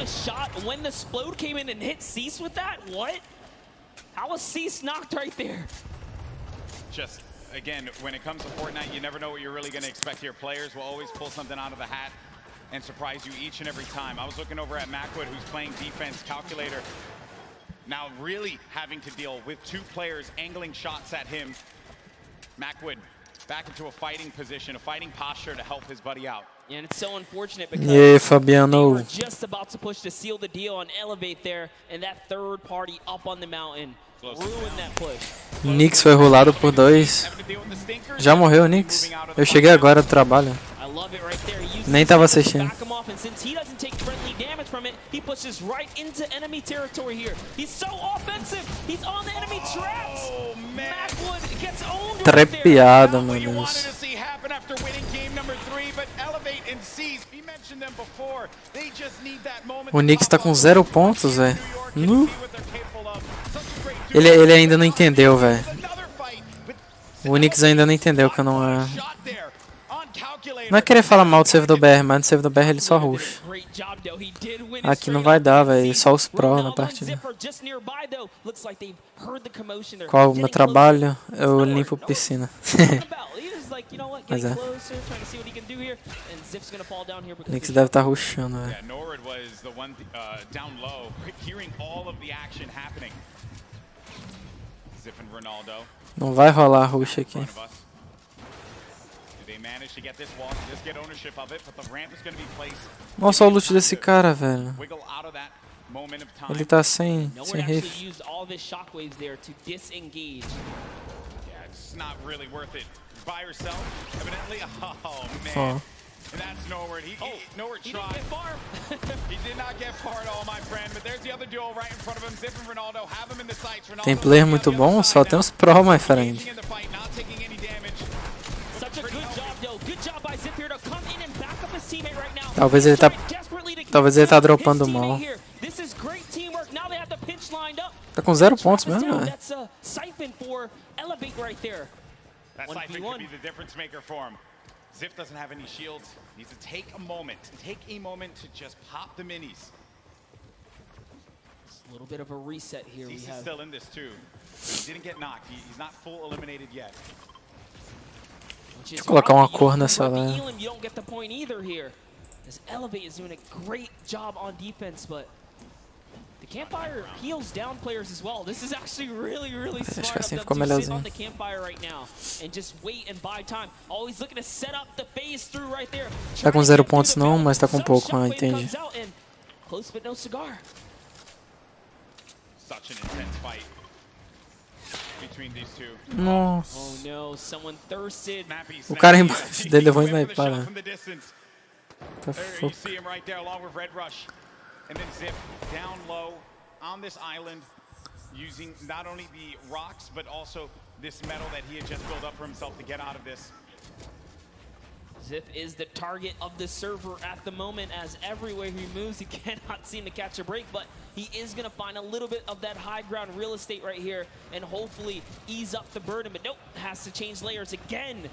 nice shot. When the Splode came in and hit Cease with that, what? How was Cease knocked right there? Just, again, when it comes to Fortnite, you never know what you're really going to expect here. Players will always pull something out of the hat and surprise you each and every time. I was looking over at Macwood, who's playing defense, calculator. Now really having to deal with two players angling shots at him. Macwood back into a fighting position, a fighting posture to help his buddy out. Yeah, and it's so unfortunate because Fabiano. they were just about to push to seal the deal on Elevate there, and that third party up on the mountain ruined that push. Nix foi rolado por 2. Já morreu o Nix? Eu cheguei agora do trabalho. Nem tava assistindo. And since he doesn't take friendly damage from it, he pushes right into enemy territory here. He's so offensive. He's on the enemy traps. Macwood gets owned right there. Trepeado, meu Deus. O Nix tá com 0 pontos, velho. Ele ainda não entendeu, velho. O Nix ainda não entendeu que eu não é. Não é querer falar mal do servidor do BR, mas no servidor do BR ele só rush. Aqui não vai dar, velho. Só os pro na partida. Qual o meu trabalho? Eu limpo piscina. Mas é. O Nix deve estar rushando, velho. Não vai rolar rush aqui. Nossa, olha o loot desse cara, velho. Ele tá sem ref. Ó. Tem player muito bom, só tem os pro, my friend. Talvez ele tá dropando mal. Tá com 0 pontos mesmo, velho. Ziff doesn't have any shields. Needs to take a moment to just pop the minis. A little bit of a reset here. He's still in this too. He didn't get knocked. He's not full eliminated yet. Deixa eu colocar uma cor nessa lá. You don't get the point either here. This Elevate is doing a great job on defense, but the Campfire heals down players as well. This is actually really smart of them to sit on the Campfire right now and just wait and buy time. Always looking to set up the phase through right there. Tá com 0 pontos não, mas tá com pouco, entendi. Close but no cigar. Such an intense fight between these two. Nossa. Oh no, someone thirsted. O cara embaixo dele levou sniper, né? Tá you see him right there along with Red Rush. And then Ziff down low on this island, using not only the rocks, but also this metal that he had just built up for himself to get out of this. Ziff is the target of the server at the moment, as everywhere he moves, he cannot seem to catch a break, but he is going to find a little bit of that high ground real estate right here and hopefully ease up the burden, but nope, has to change layers again.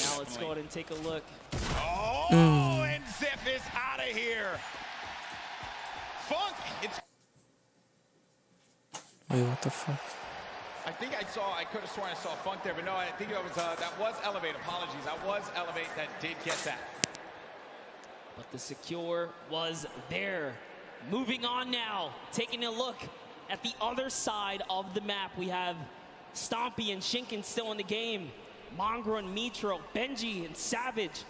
Now let's go ahead and take a look. Oh, and Ziff is out of here. Funk. Wait, what the fuck? I think I could have sworn I saw Funk there, but no, I think that was Elevate. Apologies, that was Elevate that did get that. But the secure was there. Moving on now, taking a look at the other side of the map. We have Stompy and Shinken still in the game. Mongra and Mitro, Benji and Savage,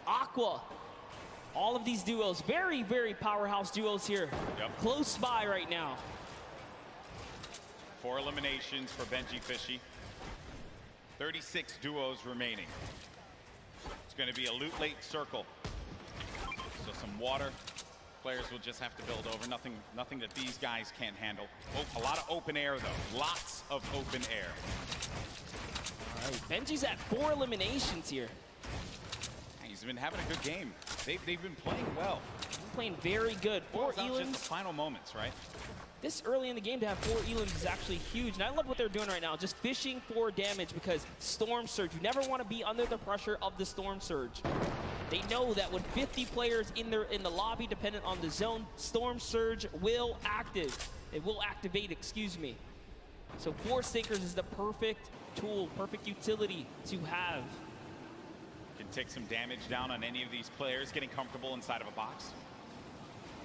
Aqua. All of these duos, very powerhouse duos here. Yep. Close by right now. 4 eliminations for Benji Fishy. 36 duos remaining. It's going to be a loot late circle. So some water. Players will just have to build over. Nothing that these guys can't handle. Oh, a lot of open air though. Lots of open air. All right, Benji's at 4 eliminations here. He's been having a good game. They've been playing well. Playing very good. 4 elims. Just the final moments, right? This early in the game to have 4 elims is actually huge, and I love what they're doing right now, just fishing for damage because Storm Surge. You never want to be under the pressure of the Storm Surge. They know that with 50 players in the lobby dependent on the zone, Storm Surge will activate, excuse me. So Force Sinkers is the perfect tool, perfect utility to have. Can take some damage down on any of these players, getting comfortable inside of a box.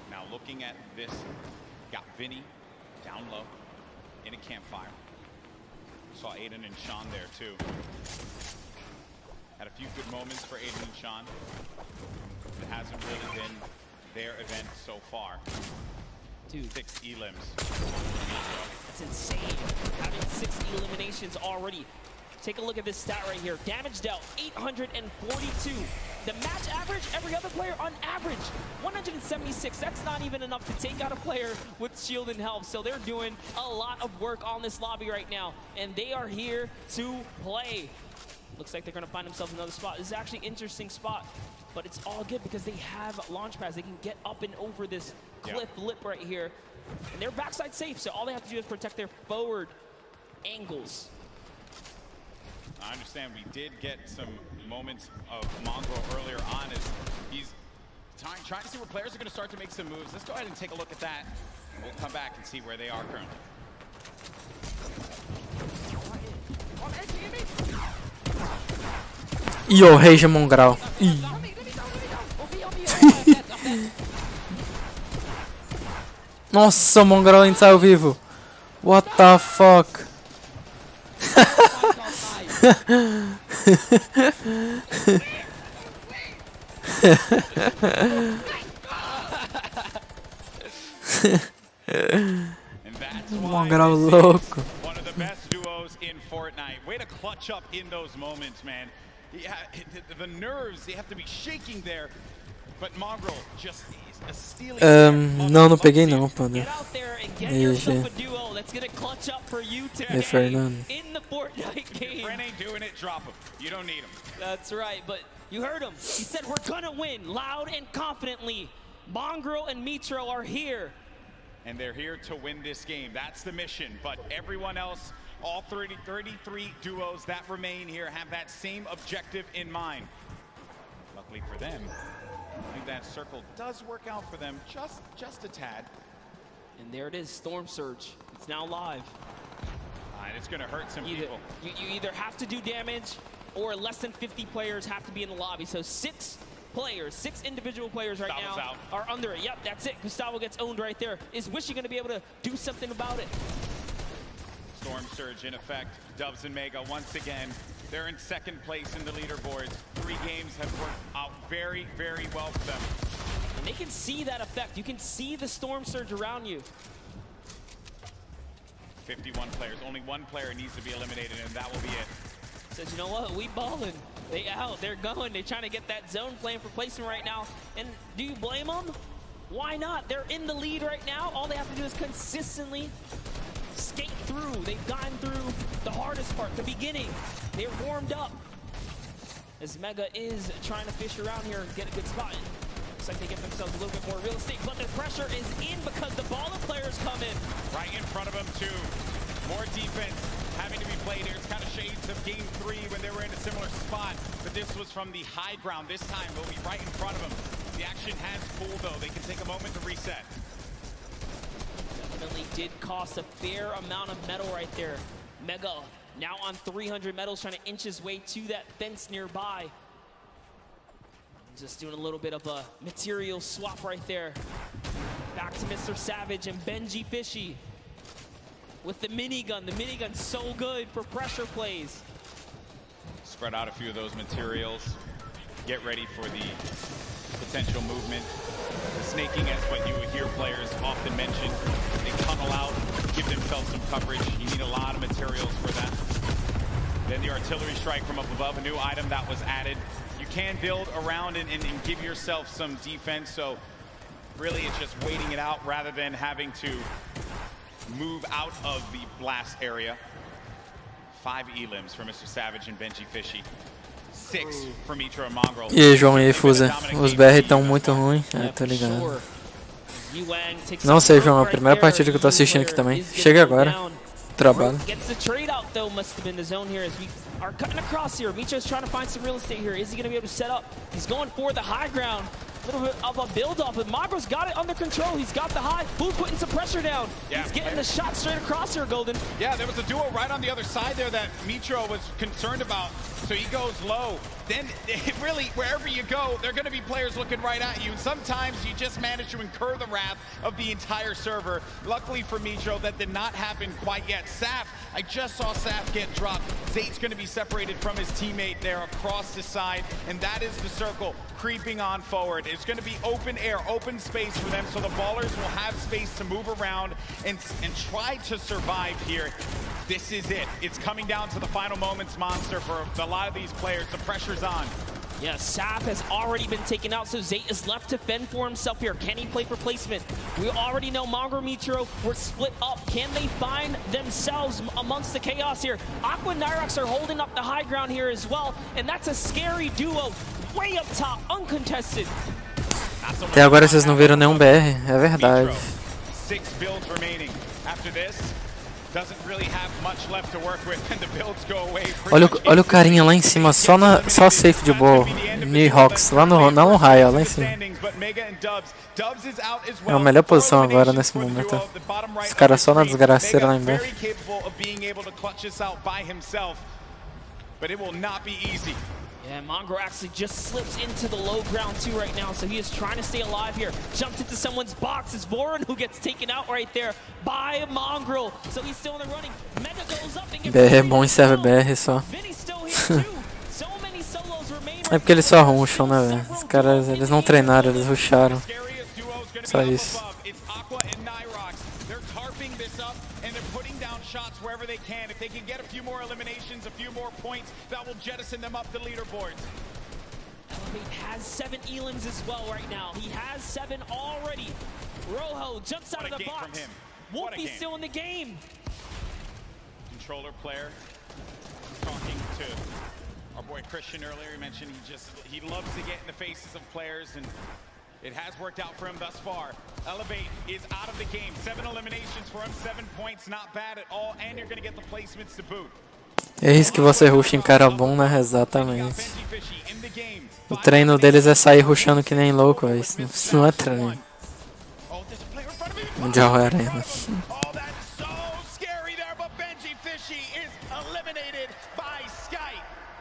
Now looking at this, got Vinny down low in a campfire. Saw Aiden and Sean there too. Had a few good moments for Aiden and Sean. It hasn't really been their event so far. Dude. 6 elims. That's insane. Having 6 eliminations already. Take a look at this stat right here. Damage dealt, 842. The match average, every other player on average, 176. That's not even enough to take out a player with shield and health. So they're doing a lot of work on this lobby right now. And they are here to play. Looks like they're going to find themselves another spot. This is actually an interesting spot. But it's all good because they have launch pads. They can get up and over this cliff lip right here. And they're backside safe. So all they have to do is protect their forward angles. I understand we did get some moments of Mongrel earlier on as he's trying to see where players are going to start to make some moves. Let's go ahead and take a look at that. We'll come back and see where they are currently. Ih, o Rage Mongrel. Ih. Nossa, o Mongrel ainda saiu vivo. What the fuck? Mongrel louco. One of the best duos in Fortnite. Way to clutch up in those moments, man. Yeah, the nerves, they have to be shaking there. But Mongrel just stealing. Não peguei não, pô. Get out there and get yourself a duo that's gonna clutch up for you today in the Fortnite game. Friend ain't doing it, drop him. You don't need him. That's right, but you heard him. He said we're gonna win, loud and confidently. Mongrel and Mitro are here. And they're here to win this game. That's the mission. But everyone else, all 33 duos that remain here have that same objective in mind. Luckily for them, I think that circle does work out for them just a tad. And there it is, Storm Surge. It's now live. And it's going to hurt some people. You either have to do damage or less than 50 players have to be in the lobby. So 6 players, 6 individual players right Gustavo's now are under it. Yep, that's it. Gustavo gets owned right there. Is Wishy going to be able to do something about it? Storm Surge in effect. Dubs and Mega once again. They're in 2nd place in the leaderboards. 3 games have worked out very, very well for them. And they can see that effect. You can see the Storm Surge around you. 51 players. Only 1 player needs to be eliminated, and that will be it. Says, you know what? We balling. They out. They're going. They're trying to get that zone plan for placement right now. And do you blame them? Why not? They're in the lead right now. All they have to do is consistently skate through. They've gotten through the hardest part, the beginning. They're warmed up. As Mega is trying to fish around here and get a good spot. Looks like they give themselves a little bit more real estate, but the pressure is in because the baller players come in. Right in front of them, too. More defense having to be played here. It's kind of shades of game 3 when they were in a similar spot, but this was from the high ground. This time, they'll be right in front of them. The action has cooled, though. They can take a moment to reset. Definitely did cost a fair amount of metal right there. Mega now on 300 metals, trying to inch his way to that fence nearby. Just doing a little bit of a material swap right there. Back to Mr. Savage and Benji Fishy with the minigun. The minigun's so good for pressure plays. Spread out a few of those materials. Get ready for the potential movement. The snaking is what you would hear players often mention. They tunnel out, give themselves some coverage. You need a lot of materials for that. Then the artillery strike from up above, a new item that was added. You can build around and give yourself some defense, so really it's just waiting it out rather than having to move out of the blast area. 5 elims for Mr. Savage and Benji Fishy. 6 for Mitro and Mongrel. E aí, João, e aí, Fuza? Os BR estão muito ruins. Tô ligado. Não sei, João, é a primeira partida que eu tô assistindo aqui também. Chega agora. trabalho. Gets the trade out though, must have been the zone here as we are cutting across here. Micho's trying to find some real estate here. Is he gonna be able to set up? He's going for the high ground. A little bit of a build off, but Mongro's got it under control. He's got the high. Who's putting some pressure down? Yeah, he's getting the shot straight across here, Golden. Yeah, there was a duo right on the other side there that Mitro was concerned about. So he goes low. Then really, wherever you go, there are going to be players looking right at you. And sometimes you just manage to incur the wrath of the entire server. Luckily for Mitro, that did not happen quite yet. Saf, I just saw Saf get dropped. Zate's going to be separated from his teammate there across the side. And that is the circle creeping on forward. It's going to be open air, open space for them. So the ballers will have space to move around and try to survive here. This is it. It's coming down to the final moments, Monster, for a lot of these players. The pressure's on. Yeah, Saf has already been taken out, so Zate is left to fend for himself here. Can he play for placement? We already know Mongro Mitro were split up. Can they find themselves amongst the chaos here? Aqua and Nyrox are holding up the high ground here as well, and that's a scary duo way up top, uncontested. Até agora vocês não viram nenhum BR, é verdade. 6 builds remaining. After this, doesn't really have much left to work with, and the builds go away. Olha o carinha lá em cima, só safe de boa. Nighawks, lá no raio, ó, lá em cima. É a melhor posição agora nesse momento. Os caras só na desgraceira lá embaixo. But it will not be easy. Yeah, Mongro actually just slips into the low ground too right now, so he is trying to stay alive here. Jumps into someone's box. It's Voron who gets taken out right there by Mongro. So he's still in the running. Mega goes up and gets BR bom e serve BR só. É porque eles só rusham, né, velho? Os caras, eles não treinaram, eles rusharam. Só isso. Shots wherever they can. If they can get a few more eliminations, a few more points, that will jettison them up the leaderboards. Elevate has 7 elims as well right now. He has 7 already. Rojo jumps out of the box. Wolfie's still in the game. Controller player talking to our boy Christian earlier. He mentioned he loves to get in the faces of players, and it has worked out for him thus far. Elevate is out of the game. 7 eliminations for him, 7 points, not bad at all, and you're going to get the placements to boot. É isso que você rusha em cara bom, né? Exatamente. O treino deles é sair rushando que nem louco, véio. Isso não é treino. Mundial Arena.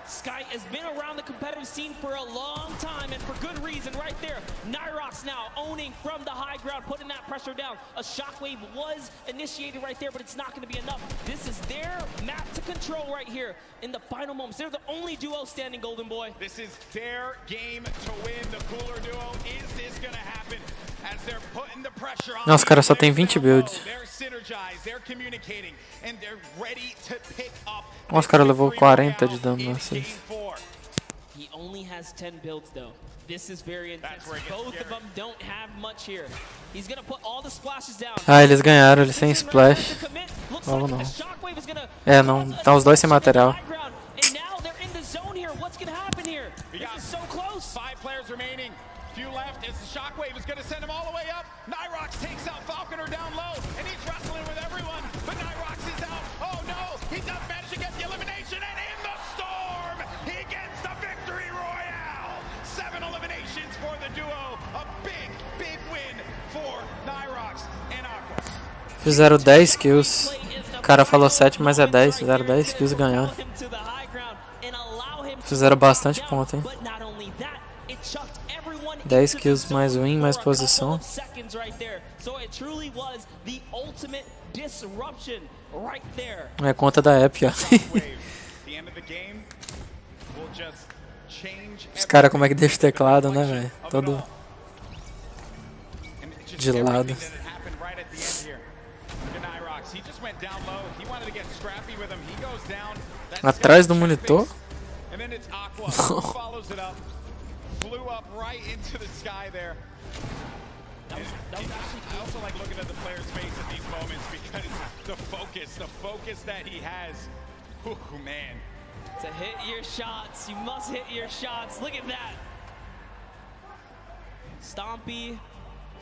Sky has been around the competitive scene for a long time, and for good reason right there. Nyrox now owning from the high ground, putting that pressure down. A shockwave was initiated right there, but it's not going to be enough. This is their map to control right here in the final moments. They're the only duo standing, Golden Boy. This is their game to win. The cooler duo. Is this going to happen? As they're putting the pressure on. Nossa, cara, só tem 20 builds. Nossa, o cara levou 40 de dano. Nossa. He only has 10 builds though. This is very intense. Both of them don't have much here. He's gonna put all the splashes down. Ah, eles ganharam, eles sem splash. Ou não. É, não. Tá os dois sem material. And now they're in the zone here. What's gonna happen here? This is so close. 5 players remaining. Few left as the shockwave is going to send him all the way up. Nyrox takes out Falconer down low, and he's wrestling with everyone. But Nyrox is out. Oh no, he does manage to get the elimination, and in the storm, he gets the victory royale. 7 eliminations for the duo. A big, big win for Nyrox and Aqua. Fizeram 10 kills. O cara falou 7, mas é 10. Fizeram 10 kills e ganharam. Fizeram bastante ponto, hein? 10 kills mais win, mais posição. É conta da app, ó. Os caras como é que deixa o teclado, né, velho? Todo de lado. Atrás do monitor? Flew up right into the sky there. I also like looking at the player's face at these moments because the focus that he has. Ooh, man. To hit your shots, you must hit your shots. Look at that. Stompy,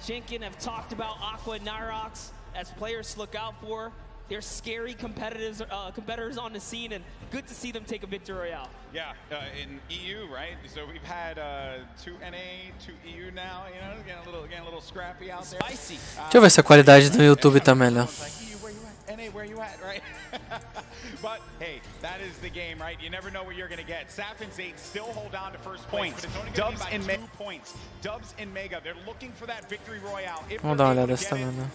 Shinkin have talked about Aqua and Nyrox as players to look out for. they're scary competitors on the scene, and good to see them take a victory royale. Yeah, in EU, right? So we've had 2 NA, 2 EU now, you know, getting a little scrappy out there. Spicy. Deixa eu ver se a qualidade do YouTube tá melhor. NA, where you at, right? But hey, that is the game, right? You never know what you're going to get. Sapphin's 8 still hold on to first place, but it's only going to be by 2 points. Dubs and Mega, they're looking for that victory royale. Vamos dar uma olhada nessa também, né?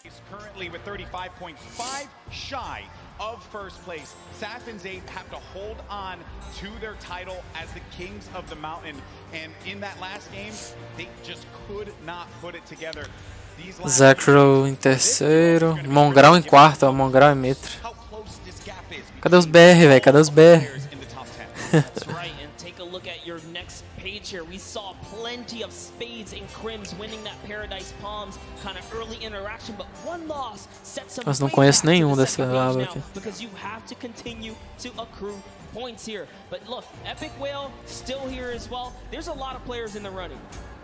He's currently with 35 points, 5 shy of first place. Sapphin's 8 have to hold on to their title as the kings of the mountain, and in that last game, they just could not put it together. Zekro em terceiro, Mongrau em quarto, ó, Mongrau e Mitro. Cadê os BR, velho? Cadê os BR? That's right, and take a look at your next page here. We saw plenty of Spades and Crims winning that Paradise Palms kind of early interaction, but one loss sets them Mas não conheço nenhum dessa aba now aqui. because you have to continue to accrue points here. But look, Epic Whale still here as well. There's a lot of players in the running.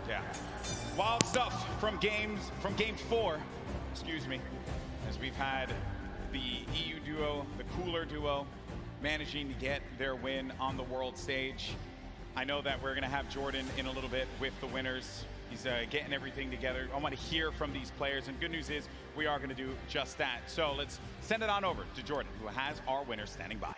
Yeah. Wild stuff from game 4, excuse me, as we've had the EU duo, the cooler duo, managing to get their win on the world stage. I know that we're going to have Jordan in a little bit with the winners. He's getting everything together. I want to hear from these players, and good news is we are going to do just that. So let's send it on over to Jordan, who has our winners standing by.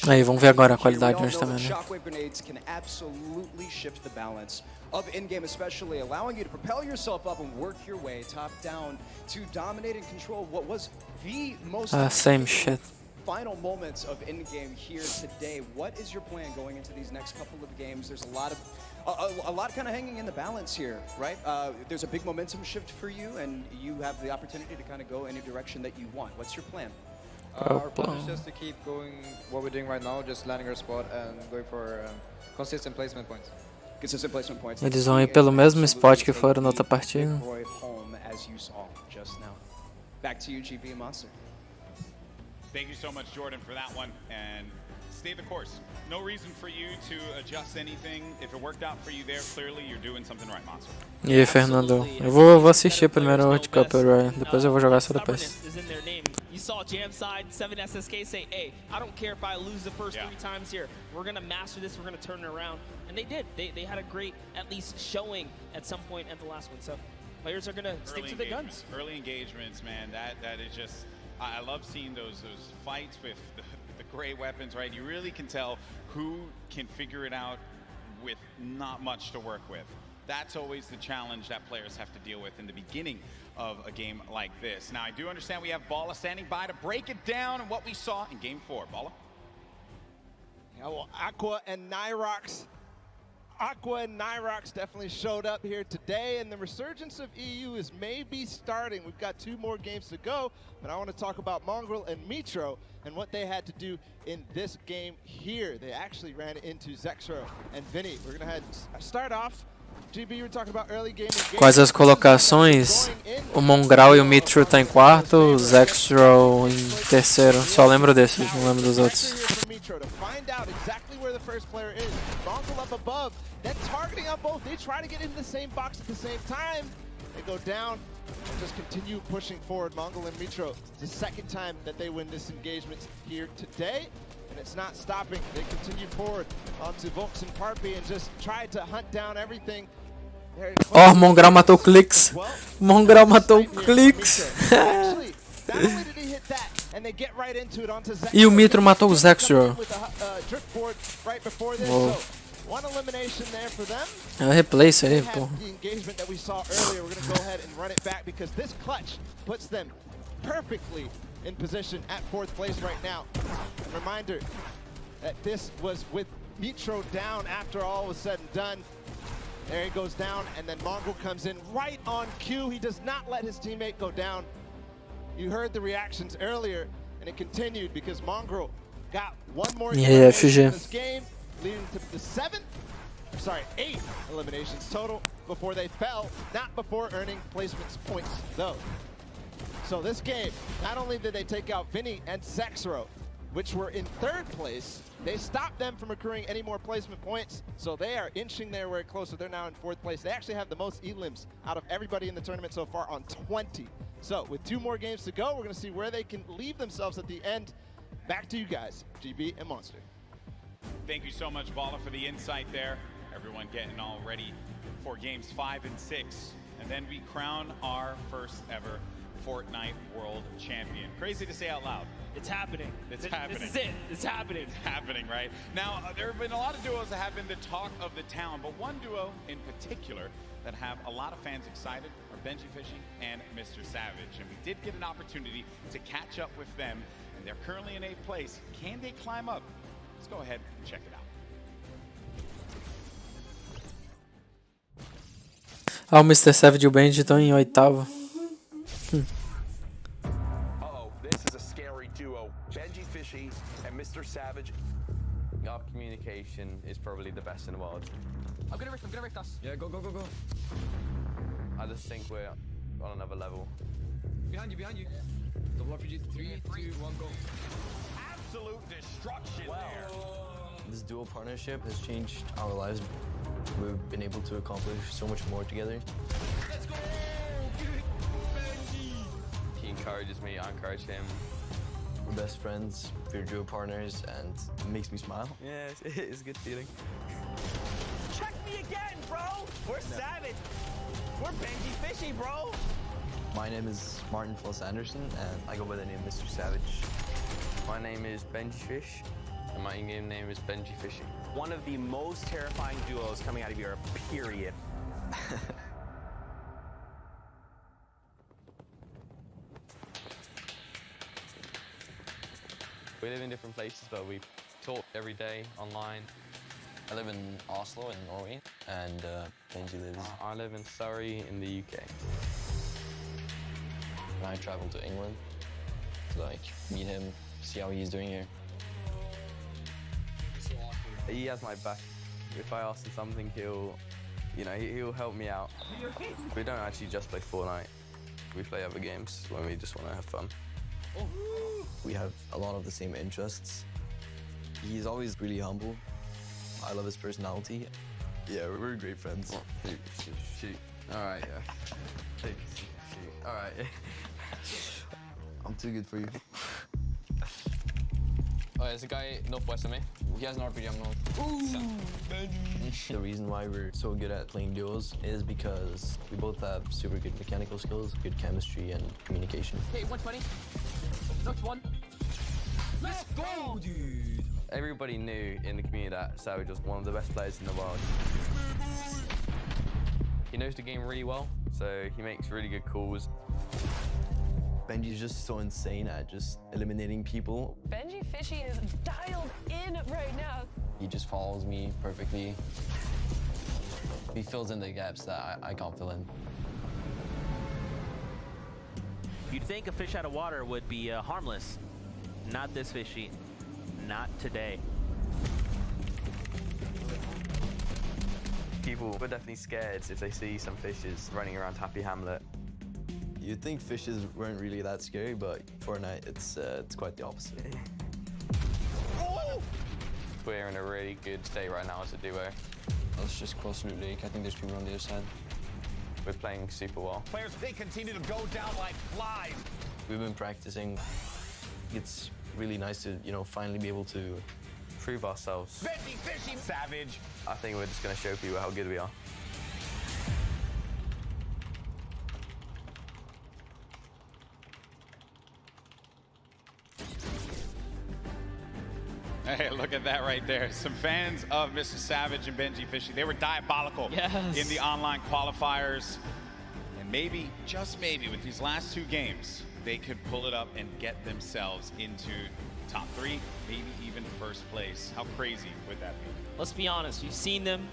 Aí, vamos ver agora a qualidade hoje também, né? Shockwave grenades can absolutely shift the balance of in-game, especially allowing you to propel yourself up and work your way top down to dominate and control what was the most Same shit. final moments of in-game here today. What is your plan going into these next couple of games? There's a lot kind of hanging in the balance here, right? There's a big momentum shift for you, and you have the opportunity to kind of go any direction that you want. What's your plan? Our plan is just to keep going what we're doing right now, just landing our spot and going for consistent placement points. Consistent placement points. Eles vão ir pelo mesmo spot que foram na outra partida. Back to you, GB and Monster. Thank you so much, Jordan, for that one, and stay the course. No reason for you to adjust anything. If it worked out for you there, clearly you're doing something right, Monster. E aí, Fernando? Eu vou assistir primeiro o World Cup, depois eu vou jogar só depois. You saw Jam Side 7 SSK say, hey, I don't care if I lose the first 3 times here. We're going to master this. We're going to turn it around. And they did. They had a great, at least, showing at some point at the last one. So players are going to stick to the guns. Early engagements, man. That is just, I love seeing those fights with the gray weapons, right? You really can tell who can figure it out with not much to work with. That's always the challenge that players have to deal with in the beginning of a game like this. Now, I do understand we have Bala standing by to break it down and what we saw in Game 4. Bala? Yeah, well, Aqua and Nyrox definitely showed up here today, and the resurgence of EU is maybe starting. We've got 2 more games to go, but I want to talk about Mongrel and Mitro and what they had to do in this game here. They actually ran into Zexro and Vinny. We're going to start off. Quais as colocações? O Mongrau e o Mitro tá em quarto, o Zexro em terceiro. Só lembro desses, não lembro dos outros. They go down and just continue pushing forward. Mongol and Mitro, it's the second time that they win this engagement here today, and it's not stopping. They continue forward onto Vox and Parpy and just try to hunt down everything. Oh, Mongrau matou o Clix. Mongrau matou o Clix. E o Mitro matou o Zexro. Oh. One elimination there for them. É o replay isso aí, pô. The engagement that we saw earlier, we're going to go ahead and run it back because this clutch puts them perfectly in position at 4th place right now. A reminder that this was with Mitro down after all was said and done. There he goes down, and then Mongrel comes in right on cue. He does not let his teammate go down. You heard the reactions earlier, and it continued because Mongrel got one more in this game, leading to the 8 eliminations total before they fell, not before earning placements points though. So this game, not only did they take out Vinny and Zexro, which were in 3rd place. They stopped them from accruing any more placement points, so they are inching their way closer. They're now in 4th place. They actually have the most elims out of everybody in the tournament so far on 20. So with 2 more games to go, we're going to see where they can leave themselves at the end. Back to you guys, GB and Monster. Thank you so much, Bala, for the insight there. Everyone getting all ready for games 5 and 6. And then we crown our first ever Fortnite World Champion. Crazy to say out loud. It's happening. It's happening. This is it. It's happening. It's happening, right? Now, there have been a lot of duos that have been the talk of the town, but one duo in particular that have a lot of fans excited are Benji Fishy and Mr. Savage. And we did get an opportunity to catch up with them, and they're currently in 8th place. Can they climb up? Let's go ahead and check it out. Ah, o Mr. Savage e o Benji estão em 8º. Uh-oh, this is a scary duo. Benji Fishy and Mr. Savage. Our communication is probably the best in the world. I'm gonna rift us. Yeah, go. I just think we're on another level. Behind you. Double RPG, 3, 2, 1, go. Absolute destruction there. This dual partnership has changed our lives. We've been able to accomplish so much more together. Let's go! He encourages me, I encourage him. We're best friends, we're duo partners, and it makes me smile. Yeah, it's a good feeling. Check me again, bro! We're Savage! We're Benji Fishy, bro! My name is Martin Floss Anderson, and I go by the name Mr. Savage. My name is Benji Fish, and my in-game name is Benji Fishy. One of the most terrifying duos coming out of Europe, period. We live in different places, but we talk every day online. I live in Oslo in Norway, and Benji lives. I live in Surrey in the UK. And I travel to England to meet him, see how he's doing here. He has my back. If I ask him something, he'll help me out. We don't actually just play Fortnite. We play other games when we just want to have fun. We have a lot of the same interests. He's always really humble. I love his personality. Yeah, we're great friends. Shoot. All right, yeah. Shoot. All right. I'm too good for you. Oh, there's a guy northwest of me. He has an RPG, I'm not. The reason why we're so good at playing duos is because we both have super good mechanical skills, good chemistry, and communication. Hey, 120. Knocked 1. Let's go, dude! Everybody knew in the community that Savage was one of the best players in the world. He knows the game really well, so he makes really good calls. Benji's just so insane at just eliminating people. Benji Fishy is dialed in right now. He just follows me perfectly. He fills in the gaps that I can't fill in. You'd think a fish out of water would be harmless. Not this fishy. Not today. People were definitely scared if they see some fishes running around Happy Hamlet. You'd think fishes weren't really that scary, but Fortnite, it's quite the opposite. We're in a really good state right now as a duo. Let's just cross Loot Lake. I think there's people on the other side. We're playing super well. Players, they continue to go down like flies. We've been practicing. It's really nice to, finally be able to Prove ourselves. Benji Fishy Savage. I think we're just going to show people how good we are. Hey, look at that right there. Some fans of Mr. Savage and Benji Fishy. They were diabolical in the online qualifiers. And maybe, just maybe, with these last 2 games, they could pull it up and get themselves into top 3, maybe even first place. How crazy would that be? Let's be honest, you've seen them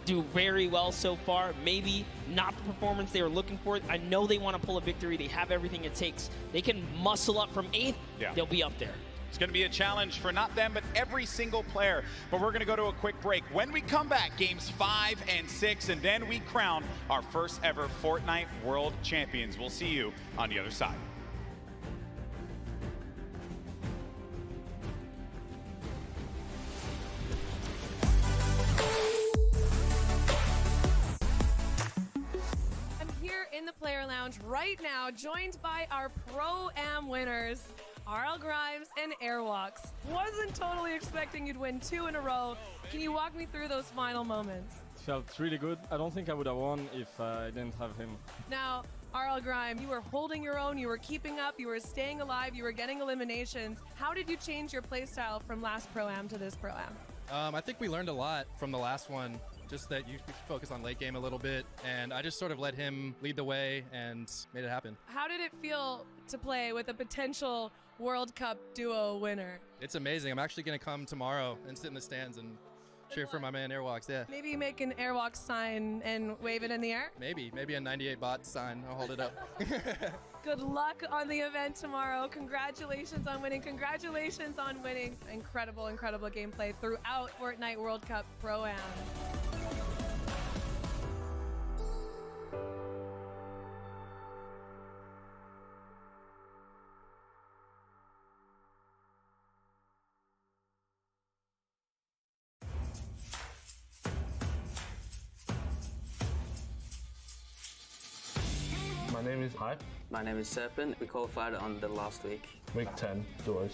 do very well so far. Maybe not the performance they were looking for. I know they want to pull a victory. They have everything it takes. They can muscle up from 8th. They'll be up there. It's going to be a challenge for not them, but every single player. But we're going to go to a quick break. When we come back, games 5 and 6, and then we crown our first ever Fortnite World Champions. We'll see you on the other side. the player lounge right now, joined by our Pro-Am winners, RL Grimes and Airwalks. Wasn't totally expecting you'd win 2 in a row. Can you walk me through those final moments? It felt really good. I don't think I would have won if I didn't have him. Now, RL Grime, you were holding your own, you were keeping up, you were staying alive, you were getting eliminations. How did you change your playstyle from last Pro-Am to this Pro-Am? I think we learned a lot from the last one. Just that you focus on late game a little bit, and I just sort of let him lead the way and made it happen. How did it feel to play with a potential World Cup duo winner? It's amazing. I'm actually going to come tomorrow and sit in the stands and cheer for my man Airwalks. Yeah. Maybe make an Airwalks sign and wave it in the air? Maybe a 98 bot sign. I'll hold it up. Good luck on the event tomorrow. Congratulations on winning. Congratulations on winning. Incredible, incredible gameplay throughout Fortnite World Cup Pro-Am. My name is Hype. My name is Serpent. We qualified on the last week. Week 10, duos.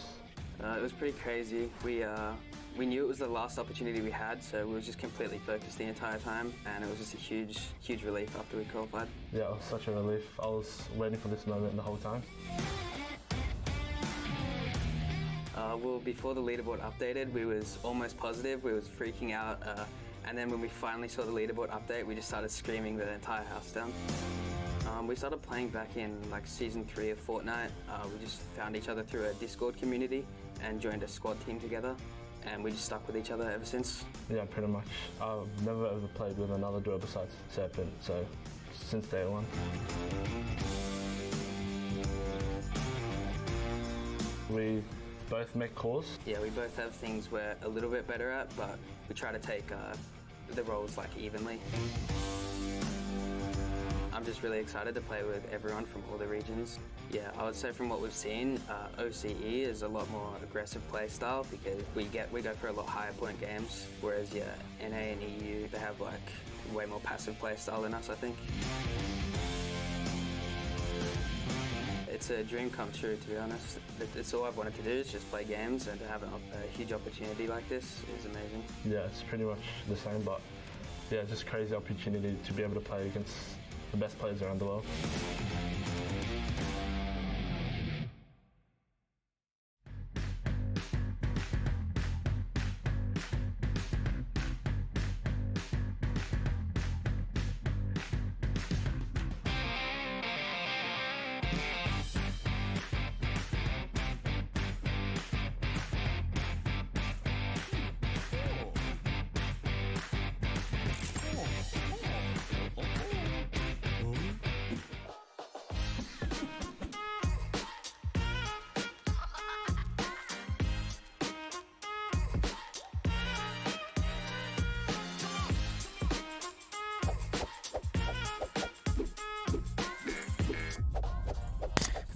It was pretty crazy. We knew it was the last opportunity we had, so we were just completely focused the entire time, and it was just a huge relief after we qualified. Yeah, it was such a relief. I was waiting for this moment the whole time. Well, before the leaderboard updated, we was almost positive. We was freaking out, and then when we finally saw the leaderboard update, we just started screaming the entire house down. We started playing back in like season 3 of Fortnite. We just found each other through a Discord community and joined a squad team together, and we just stuck with each other ever since. Yeah, pretty much. I've never ever played with another duo besides Serpent, so since day one. We both make calls. Yeah, we both have things we're a little bit better at, but we try to take the roles like evenly. I'm just really excited to play with everyone from all the regions. Yeah, I would say from what we've seen, OCE is a lot more aggressive play style because we go for a lot higher point games, whereas yeah, NA and EU, they have like way more passive play style than us, I think. It's a dream come true, to be honest. It's all I've wanted to do is just play games, and to have a huge opportunity like this is amazing. Yeah, it's pretty much the same, but yeah, just crazy opportunity to be able to play against the best players around the world.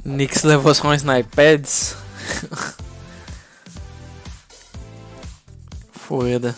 Nix levou só um snipads. Foda.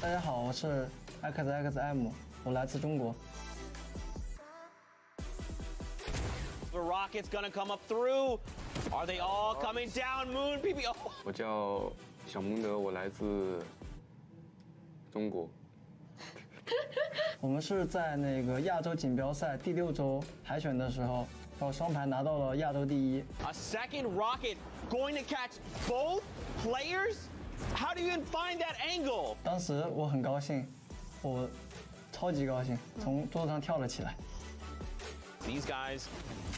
大家好，我是 XXM， 我来自中国。 The rocket's gonna come up through. Are they all coming down? Moon PPO. 我叫小蒙德，我来自中国。我们是在那个亚洲锦标赛第6周海选的时候，靠双排拿到了亚洲第1。A second rocket going to catch both players? How do you even find that angle? 当时我很高兴，我超级高兴，从桌子上跳了起来。 These guys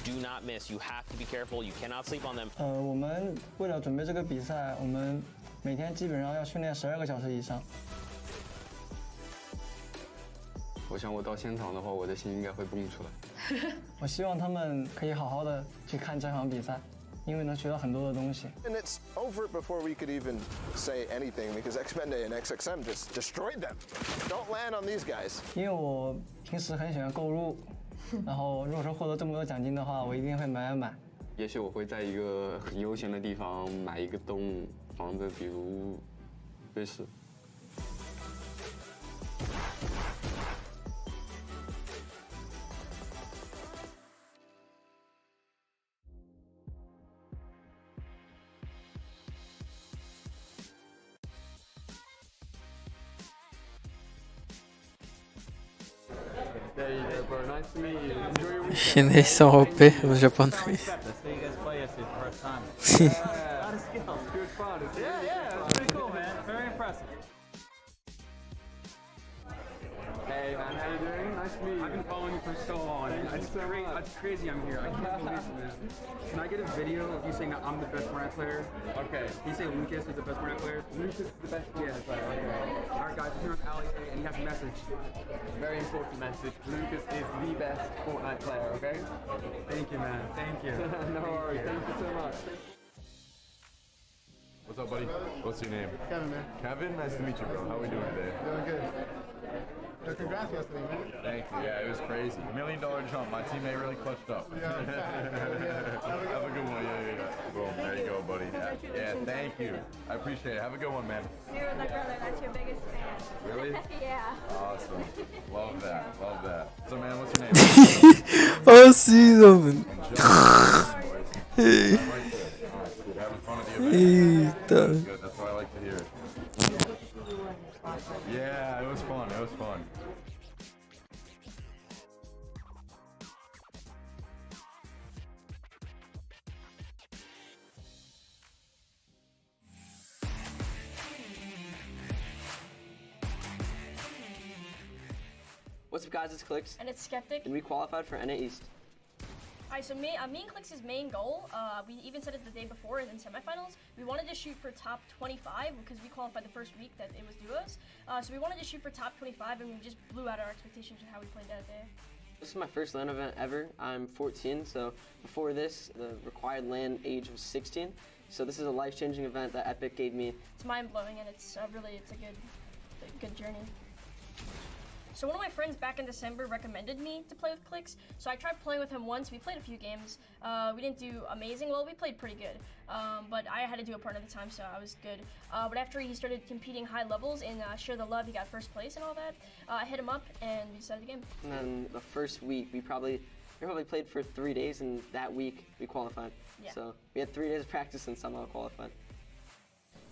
do not miss. You have to be careful. You cannot sleep on them. 我们为了准备这个比赛，我们每天基本上要训练12个小时以上。我想我到现场的话，我的心应该会蹦出来。我希望他们可以好好的去看这场比赛，因为能学到很多的东西。 And it's over before we could even say anything because Xpende and XXM just destroyed them. Don't land on these guys. 因为我平时很喜欢购入。 然后，如果说获得这么多奖金的话，我一定会买。也许我会在一个很悠闲的地方买一个洞房子，比如瑞士。Chinês são OP, os japoneses. Hey man, how you doing? Nice to meet you. I've been following you for so long. It's crazy I'm here. I can't believe it, man. Can I get a video of you saying that I'm the best Morant player? Okay. Can you say Lucas is the best Morant player? Lucas is the best Morant player. Okay. Alright guys, we're here with Ali and he has a message. Very important message. Lucas is the best Fortnite player, okay? Thank you, man. Thank you. No worries. Thank you so much. What's up, buddy? What's your name? Kevin, man. Kevin, nice to meet you, bro. How are we doing today? Doing good. Congrats yesterday, man. Thank you. Yeah, it was crazy. $1 million jump. My teammate really clutched up. Yeah, Have a good one. Yeah. Boom. There you go, buddy. Yeah, thank you. I appreciate it. Have a good one, man. Here with my brother. That's your biggest fan. Really? Yeah. Awesome. Love that. Love that. So, man, what's your name? Oh, SIGA, mano. Having fun at the event. Eita. Good. That's what I like to hear. Yeah, it was fun. It was fun. What's up, guys? It's Clicks. And it's Skeptic. And we qualified for NA East. Alright, so me and Clicks' main goal, we even said it the day before in semifinals, we wanted to shoot for top 25 because we qualified the first week that it was duos. So we wanted to shoot for top 25 and we just blew out our expectations with how we played that day. This is my first LAN event ever. I'm 14, so before this, the required LAN age was 16. So this is a life-changing event that Epic gave me. It's mind-blowing and it's a good journey. So one of my friends back in December recommended me to play with Clicks, so I tried playing with him once. We played a few games. We didn't do amazing well, we played pretty good. But I had to do a partner at the time, so I was good. But after he started competing high levels in Share the Love, he got first place and all that, I hit him up and we decided the game. And then the first week, we probably played for 3 days, and that week we qualified. Yeah. So we had 3 days of practice and somehow qualified.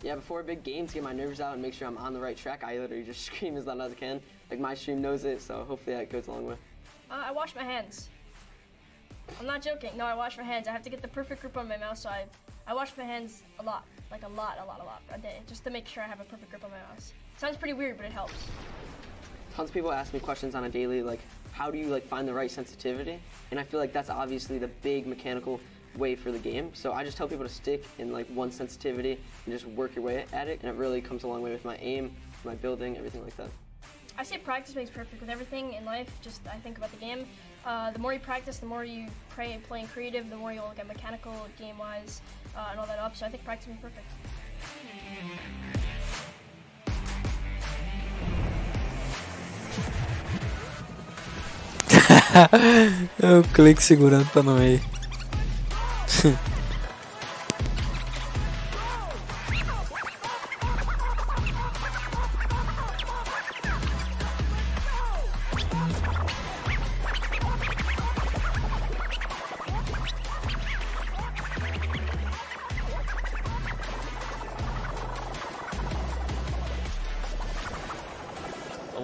Yeah, before a big game, to get my nerves out and make sure I'm on the right track, I literally just scream as loud as I can. Like, my stream knows it, so hopefully that goes a long way. I wash my hands. I'm not joking. No, I wash my hands. I have to get the perfect grip on my mouse, so I wash my hands a lot. Like a lot a day, just to make sure I have a perfect grip on my mouse. Sounds pretty weird, but it helps. Tons of people ask me questions on a daily, like, how do you find the right sensitivity? And I feel like that's obviously the big mechanical way for the game. So I just tell people to stick in one sensitivity and just work your way at it, and it really comes a long way with my aim, my building, everything like that. I say practice makes perfect with everything in life. Just I think about the game. The more you practice, the more you playing creative, the more you'll get mechanical, game-wise, and all that up. So I think practice makes perfect. Eu clico segurando pra não ir.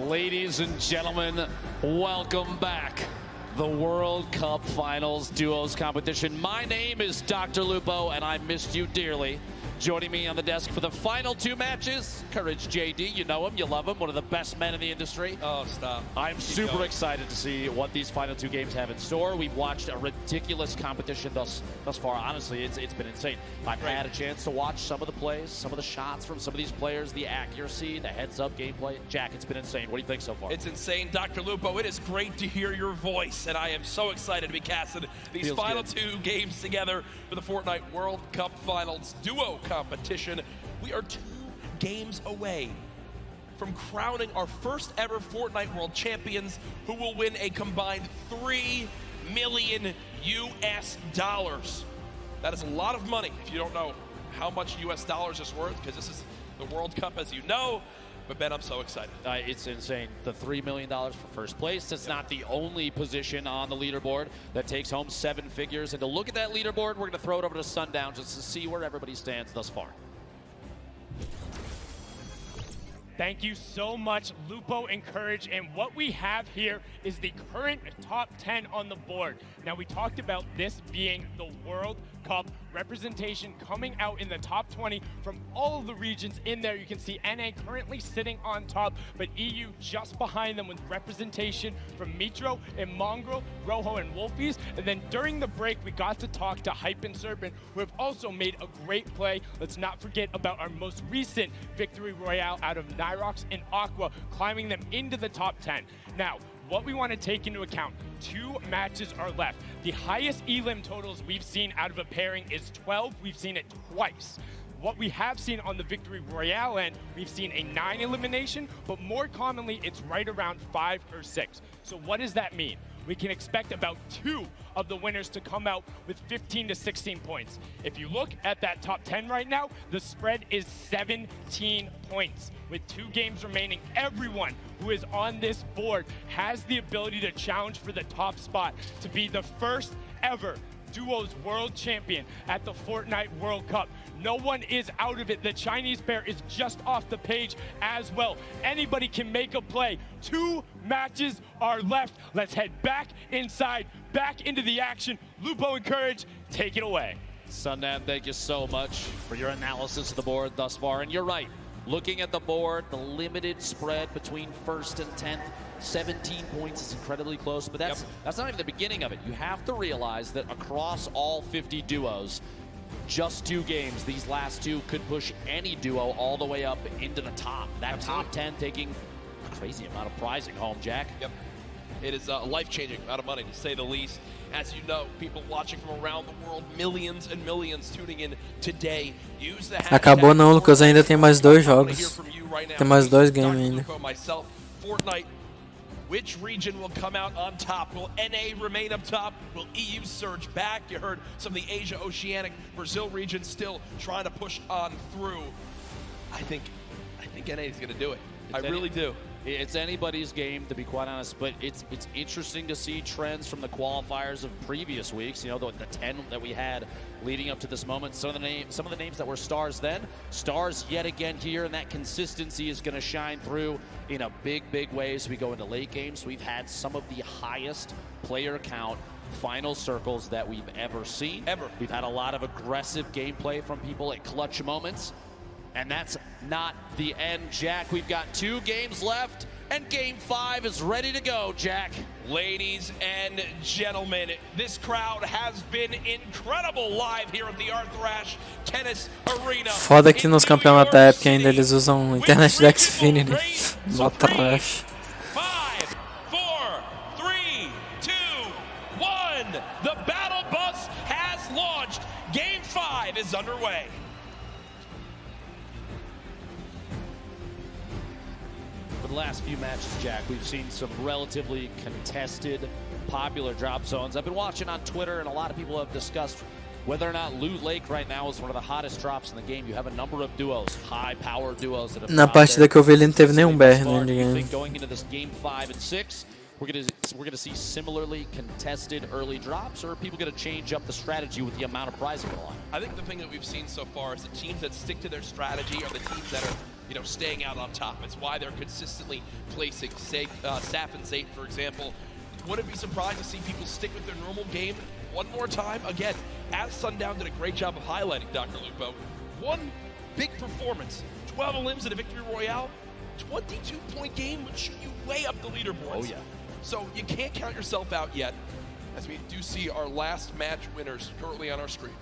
Ladies and gentlemen, welcome back. The World Cup Finals Duos competition. My name is Dr. Lupo, and I missed you dearly. Joining me on the desk for the final 2 matches, Courage JD. You know him, you love him, one of the best men in the industry. Oh, stop. I'm super excited to see what these final 2 games have in store. We've watched a ridiculous competition thus far. Honestly, it's been insane. I've had a chance to watch some of the plays, some of the shots from some of these players, the accuracy, the heads-up gameplay. Jack, it's been insane. What do you think so far? It's insane, Dr. Lupo. It is great to hear your voice, and I am so excited to be casting these Feels final good. 2 games together for the Fortnite World Cup Finals duo competition. We are 2 games away from crowning our first ever Fortnite World Champions, who will win a combined $3 million US. That is a lot of money if you don't know how much US dollars is worth, because this is the World Cup, as you know. But Ben, I'm so excited. It's insane. The $3 million for first place. It's not the only position on the leaderboard that takes home 7 figures. And to look at that leaderboard, we're going to throw it over to Sundown just to see where everybody stands thus far. Thank you so much, Lupo and Courage. And what we have here is the current top 10 on the board. Now, we talked about this being the World Cup representation coming out in the top 20 from all of the regions in there. You can see NA currently sitting on top, but EU just behind them with representation from Mitro and Mongrel, Rojo and Wolfies. And then during the break, we got to talk to Hype and Serpent, who have also made a great play. Let's not forget about our most recent victory royale out of Nyrox and Aqua, climbing them into the top 10. Now, what we want to take into account, 2 matches are left. The highest elim totals we've seen out of a pairing is 12. We've seen it twice. What we have seen on the Victory Royale end, we've seen a 9 elimination, but more commonly, it's right around 5 or 6. So what does that mean? We can expect about 2 of the winners to come out with 15 to 16 points. If you look at that top 10 right now, the spread is 17 points. With 2 games remaining, everyone who is on this board has the ability to challenge for the top spot to be the first ever Duos World Champion at the Fortnite World Cup. No one is out of it. The Chinese pair is just off the page as well. Anybody can make a play. 2 matches are left. Let's head back inside, back into the action. Lupo and Courage, take it away. Sundan, thank you so much for your analysis of the board thus far. And you're right. Looking at the board, the limited spread between 1st and 10th, 17 points is incredibly close, but that's not even the beginning of it. You have to realize that across all 50 duos, just 2 games, these last 2 could push any duo all the way up into the top. That top 10 taking a crazy amount of prizing home, Jack. Yep. It is a life-changing amount of money, to say the least. As you know, people watching from around the world, millions and millions tuning in today. Use the Acabou não, Lucas, ainda tem mais 2 jogos. Tem mais 2 games ainda. Myself, Fortnite, which region will come out on top? Will NA remain up top? Will EU surge back? You heard some of the Asia, Oceanic, Brazil region still trying to push on through. I think NA is going to do it. I really do. It's anybody's game, to be quite honest, but it's interesting to see trends from the qualifiers of previous weeks. You know, the 10 that we had leading up to this moment. Some of the names that were stars then, stars yet again here, and that consistency is going to shine through in a big way as we go into late games. We've had some of the highest player count final circles that we've ever seen. We've had a lot of aggressive gameplay from people at clutch moments. And that's not the end, Jack. We've got 2 games left, and Game 5 is ready to go, Jack. Ladies and gentlemen, this crowd has been incredible live here at the Arthrash Tennis Arena. Foda que nos campeonatos da época ainda eles usam internet da Xfinity. Mó trash. 5, 4, 3, 2, 1. The battle bus has launched. Game 5 is underway. For the last few matches, Jack, we've seen some relatively contested, popular drop zones. I've been watching on Twitter, and a lot of people have discussed whether or not Loot Lake right now is one of the hottest drops in the game. You have a number of duos, high-power duos that have Na partida que eu vi ele não teve nenhum BR no game. Going into this Game 5 and 6, we're gonna see similarly contested early drops, or are people gonna change up the strategy with the amount of prizing on? I think the thing that we've seen so far is the teams that stick to their strategy are the teams that are, you know, staying out on top. It's why they're consistently placing, say, Saf and Zayt, for example. Wouldn't be surprised to see people stick with their normal game one more time. Again, as Sundown did a great job of highlighting, Dr. Lupo, one big performance, 12 elims in a victory royale, 22-point game would shoot you way up the leaderboards. Oh, yeah. So you can't count yourself out yet, as we do see our last match winners currently on our screen.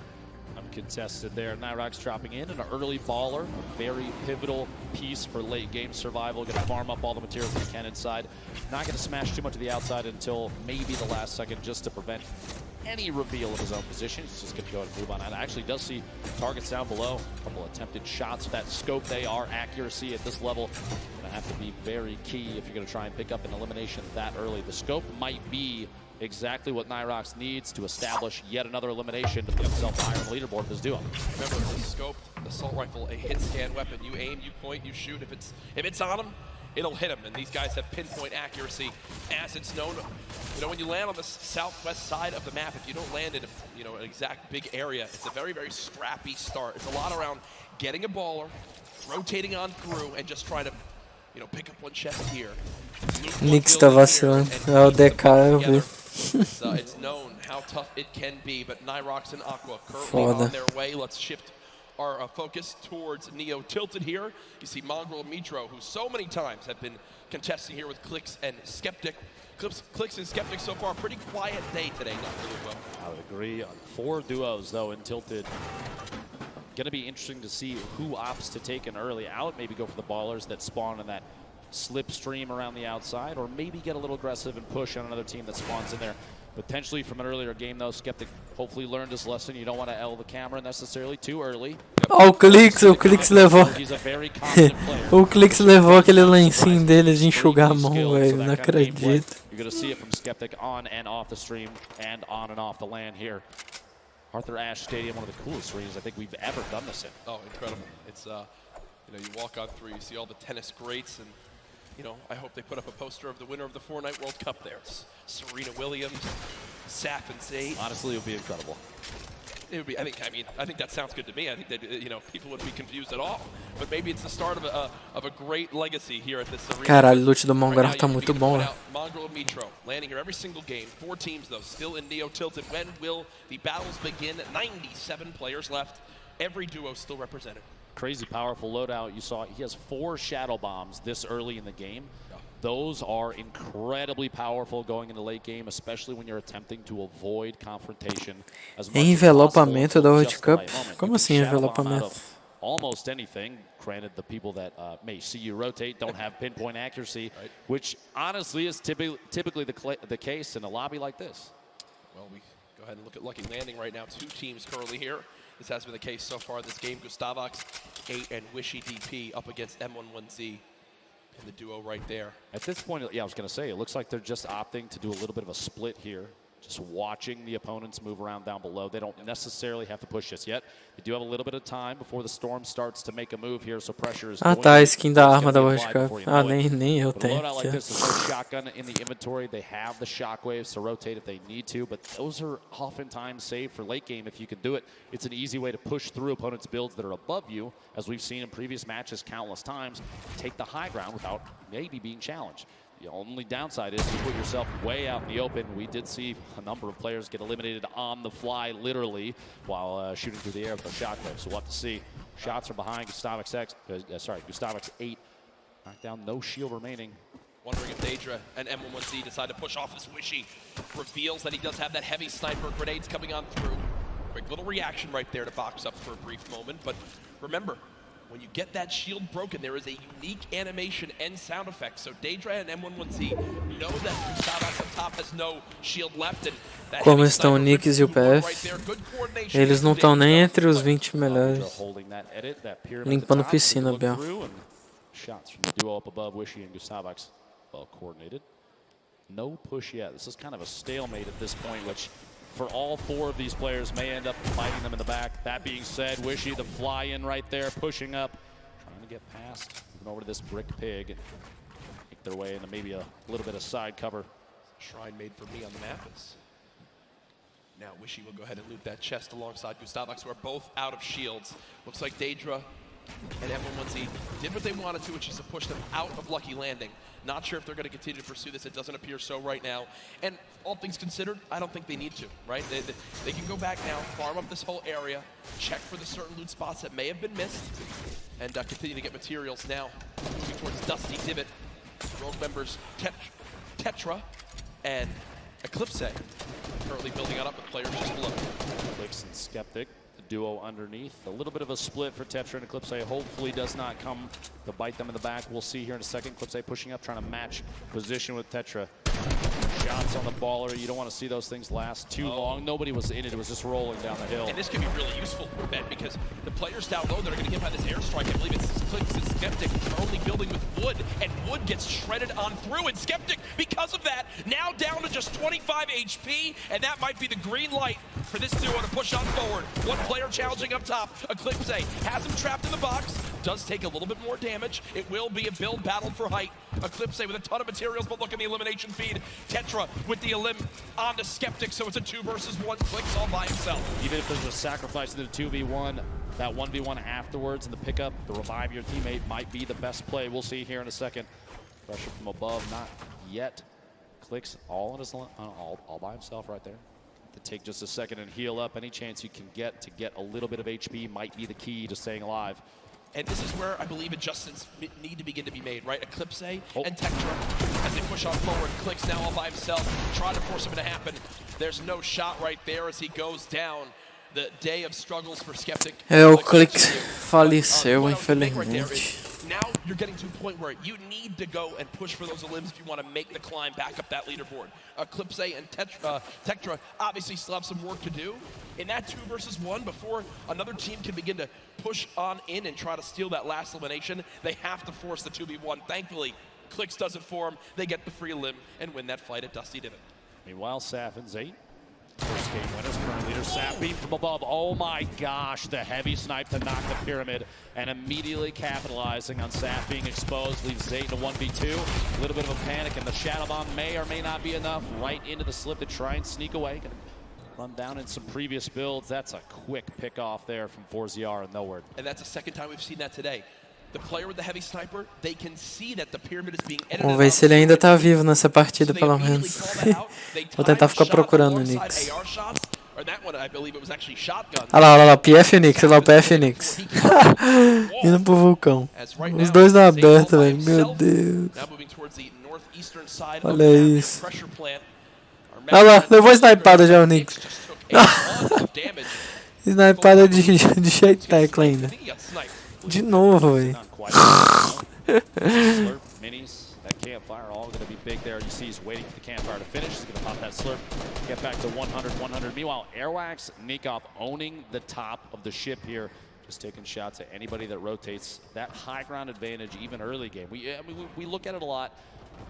Uncontested there. Nyrox dropping in an early baller, a very pivotal piece for late game survival. Going to farm up all the materials he can inside. Not going to smash too much of the outside until maybe the last second, just to prevent any reveal of his own position. He's just going to go ahead and move on. And actually does see targets down below. A couple attempted shots. That scope, they are accuracy at this level. Going to have to be very key if you're going to try and pick up an elimination that early. The scope might be exactly what Nyrox needs to establish yet another elimination to put himself higher on the leaderboard of this duo. Remember, the scope, assault rifle, a hit scan weapon. You aim, you point, you shoot. If it's on him, it'll hit him. And these guys have pinpoint accuracy, as it's known. You know, when you land on the southwest side of the map, if you don't land in an exact big area, it's a very, very scrappy start. It's a lot around getting a baller, rotating on through, and just trying to, pick up one chest here. Nix tá vacilando. É o DK, eu vi. It's known how tough it can be, but Nyrox and Aqua currently on their way. Let's shift our focus towards Neo Tilted here. You see Mongrel and Mitro, who so many times have been contesting here with Clix and Skeptic. Clix and Skeptic so far, pretty quiet day today, not really well. I would agree. 4 duos, though, in Tilted. Going to be interesting to see who opts to take an early out. Maybe go for the ballers that spawn in that slipstream around the outside, or maybe get a little aggressive and push on another team that spawns in there. Potentially from an earlier game, though, Skeptic hopefully learned his lesson. You don't want to L the camera necessarily too early. O Clix levou. O Clix levou aquele lencinho dele de enxugar a mão, velho. Não acredito. You're going to see it from Skeptic on and off the stream and on and off the land here. Arthur Ashe Stadium, one of the coolest arenas I think we've ever done this in. Oh, incredible. It's, you walk on through, you see all the tennis greats, and I hope they put up a poster of the winner of the Fortnite World Cup there. It's Serena Williams, Saf and Zay. Honestly, it would be incredible. It would be. I think that sounds good to me. I think that people wouldn't be confused at all. But maybe it's the start of a great legacy here at this arena. Caralho, o loot do Mongrel tá muito bom, né? Mongrel and Mitro landing here every single game. 4 teams though, still in Neo Tilted. When will the battles begin? 97 players left. Every duo still represented. Crazy powerful loadout. You saw he has 4 shadow bombs this early in the game. Those are incredibly powerful going into late game, especially when you're attempting to avoid confrontation. Envelopamento da World Cup? Como assim envelopamento? Almost anything. Granted, the people that may see you rotate don't have pinpoint accuracy, which honestly is typically the case in a lobby like this. Well, we go ahead and look at Lucky Landing right now. 2 teams currently here. This has been the case so far this game. Gustavox 8 and Wishy DP up against M11Z in the duo right there. At this point, yeah, I was going to say, it looks like they're just opting to do a little bit of a split here. Just watching the opponents move around down below. They don't necessarily have to push just yet. They do have a little bit of time before the storm starts to make a move here, so pressure is Ah, tá, a skin da arma da World Cup. Ah, nem eu tenho. Loadout like this, there's no shotgun in the inventory. They have the shockwaves to rotate if they need to, but those are oftentimes saved for late game if you can do it. It's an easy way to push through opponents' builds that are above you, as we've seen in previous matches countless times. Take the high ground without maybe being challenged. The only downside is you put yourself way out in the open. We did see a number of players get eliminated on the fly, literally, while shooting through the air with a shotgun. So we'll have to see. Shots are behind Gustavox 8. Knocked down, no shield remaining. Wondering if Daedra and M11Z decide to push off this Wishy. Reveals that he does have that heavy sniper grenades coming on through. Quick little reaction right there to box up for a brief moment. But remember, when you get that shield broken, there is a unique animation and sound effect. So Daedra and M11Z know that Gustavox on top has no shield left. And como estão o Nix e o PF, eles não estão nem entre os 20 melhores. Limpando piscina, Bel. Shots from the duo up above, Wishy and Gustavox. Well coordinated. No push yet. This is kind of a stalemate at this point, which for all 4 of these players may end up fighting them in the back. That being said, Wishy, the fly-in right there, pushing up, trying to get past, moving over to this brick pig, make their way into maybe a little bit of side cover. Shrine made for me on the map is. Now Wishy will go ahead and loot that chest alongside Gustavox, who are both out of shields. Looks like Daedra And F1Z did what they wanted to, which is to push them out of Lucky Landing. Not sure if they're going to continue to pursue this. It doesn't appear so right now. And all things considered, I don't think they need to, right? They can go back now, farm up this whole area, check for the certain loot spots that may have been missed, and continue to get materials now. Moving towards Dusty Divot. Rogue members Tetra and Eclipse currently building out up with players just below. Clix and Skeptic, the duo underneath. A little bit of a split for Tetra and Eclipse. Hopefully does not come to bite them in the back. We'll see here in a second. Eclipse pushing up, trying to match position with Tetra. Shots on the baller. You don't want to see those things last too long. Nobody was in it. It was just rolling down the hill. And this could be really useful, Ben, because the players down low that are going to get by this airstrike, I believe it's Clix and Skeptic, are only building with Wood, and Wood gets shredded on through, and Skeptic, because of that, now down to just 25 HP, and that might be the green light for this duo to push on forward. One player challenging up top. Eclipse has him trapped in the box. Does take a little bit more damage. It will be a build battle for height. Eclipse with a ton of materials, but look at the elimination feed. Tetra with the elim onto Skeptic, so it's a 2 versus 1. Clix all by himself. Even if there's a sacrifice to the 2v1, that 1v1 afterwards and the pickup, the revive your teammate might be the best play. We'll see here in a second. Pressure from above, not yet. Clix all by himself right there. To take just a second and heal up. Any chance you can get to get a little bit of HP might be the key to staying alive. And this is where I believe adjustments need to begin to be made, right? Eclipse and Tetra, as they push on forward. Clix now all by himself, trying to force him to happen. There's no shot right there as he goes down. The day of struggles for Skeptic. O Clix faleceu, infelizmente. Now you're getting to a point where you need to go and push for those elims if you want to make the climb back up that leaderboard. Eclipse and Tetra obviously still have some work to do in that 2 versus 1 before another team can begin to push on in and try to steal that last elimination. They have to force the 2v1. Thankfully, Clix does it for them. They get the free limb and win that fight at Dusty Divot. Meanwhile, Saf and Zate. First game winners, current leader. Saf beam from above. Oh my gosh, the heavy snipe to knock the pyramid and immediately capitalizing on Saf being exposed. Leaves Zate in a 1v2. A little bit of a panic, and the Shadow Bomb may or may not be enough. Right into the slip to try and sneak away. Gonna run down in some previous builds. That's a quick pick off there from 4ZR and nowhere. And that's the second time we've seen that today. The player with the heavy sniper, they can see that the pyramid is being edited. Vamos ver se ele ainda tá vivo nessa partida, pelo menos. Vou tentar ficar procurando o Nix. Olha lá, o PF e o Nix, olha lá o PF e o Nix. Indo pro vulcão. Os dois na aberta, velho. Meu Deus. Olha isso. Olha lá, levou a snipada já o Nix. Snipada de shake tackle ainda. De novo, velho. Slurp, minis, that campfire, all going to be big there. You see he's waiting for the campfire to finish. He's going to pop that slurp, get back to 100. Meanwhile, Airwax, Nikov owning the top of the ship here. Just taking shots at anybody that rotates. That high ground advantage, even early game. We look at it a lot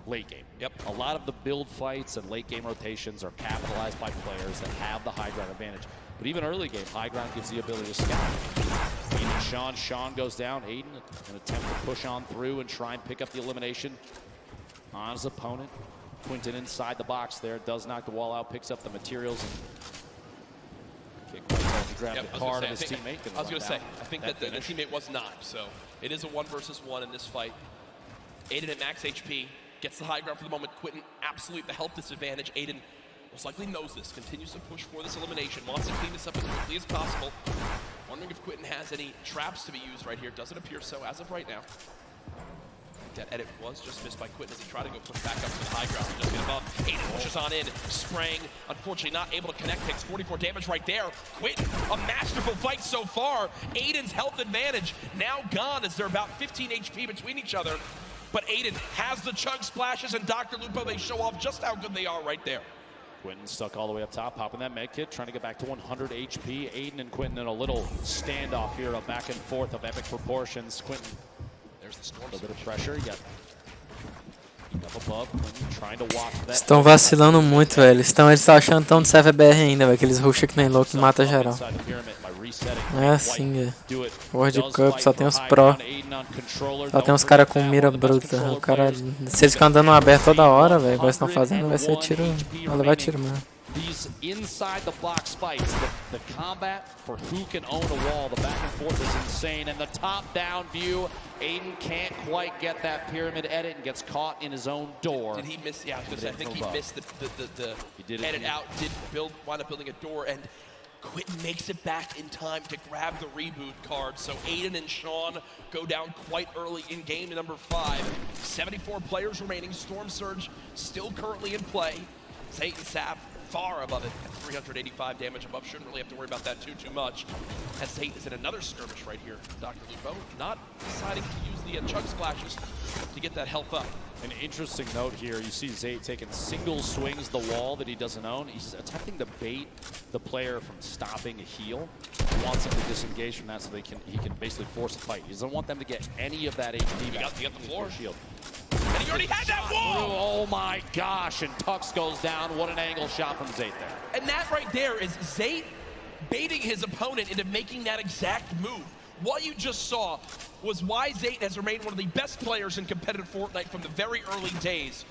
late game. Yep. A lot of the build fights and late game rotations are capitalized by players that have the high ground advantage. But even early game, high ground gives the ability to scout. Aiden, Sean goes down. Aiden, an attempt to push on through and try and pick up the elimination on his opponent. Quinton inside the box there, does knock the wall out, picks up the materials, and kick to grab the card of his teammate. I was going to say, I think that the teammate was not, so it is a 1 versus 1 in this fight. Aiden at max HP, gets the high ground for the moment. Quinton, absolute the health disadvantage. Aiden most likely knows this, continues to push for this elimination, wants to clean this up as quickly as possible. Wondering if Quinton has any traps to be used right here. Doesn't appear so as of right now. That edit was just missed by Quinton as he tried to go push back up to the high ground. Just get above. Aiden pushes on in, spraying. Unfortunately not able to connect, takes 44 damage right there. Quinton, a masterful fight so far. Aiden's health advantage now gone as they're about 15 HP between each other. But Aiden has the chug splashes, and Dr. Lupo, they show off just how good they are right there. Quinton stuck all the way up top, popping that med kit, trying to get back to 100 HP. Aiden and Quinton in a little standoff here, a back and forth of epic proportions. Quinton, there's the storm. A little bit of pressure. Yep. Up above, Quinton trying to walk that. Estão vacilando muito, velho. Eles estão achando tão de CVBR ainda, velho. Aqueles rush que nem louco que mata geral. Não é assim, velho. World Cup só tem os pro. Só tem uns caras com mira bruta. O cara, se eles ficam andando aberto toda hora, velho, igual eles estão fazendo, vai ser tiro. Vai levar tiro mesmo. these inside the box fights, the combat for who can own a wall, the back and forth is insane. And the top down view, Aiden can't quite get that pyramid edit and gets caught in his own door. Did he miss? Yeah, I think he missed the edit out. Did wind up building a door, and Quentin makes it back in time to grab the reboot card. So Aiden and Sean go down quite early in game number 5. 74 players remaining. Storm Surge still currently in play. Zayt and Sap far above it at 385 damage above. Shouldn't really have to worry about that too much. And Zayt is in another skirmish right here. Dr. Lupo not deciding to use the chug splashes to get that health up. An interesting note here, you see Zayt taking single swings the wall that he doesn't own. He's attempting to bait the player from stopping a heal. He wants him to disengage from that so he can basically force a fight. He doesn't want them to get any of that HP back. You got the floor. Shield. And he already had that wall! Oh my gosh, and Tux goes down. What an angle shot from Zayt there. And that right there is Zayt baiting his opponent into making that exact move. What you just saw was why Zayt has remained one of the best players in competitive Fortnite from the very early days.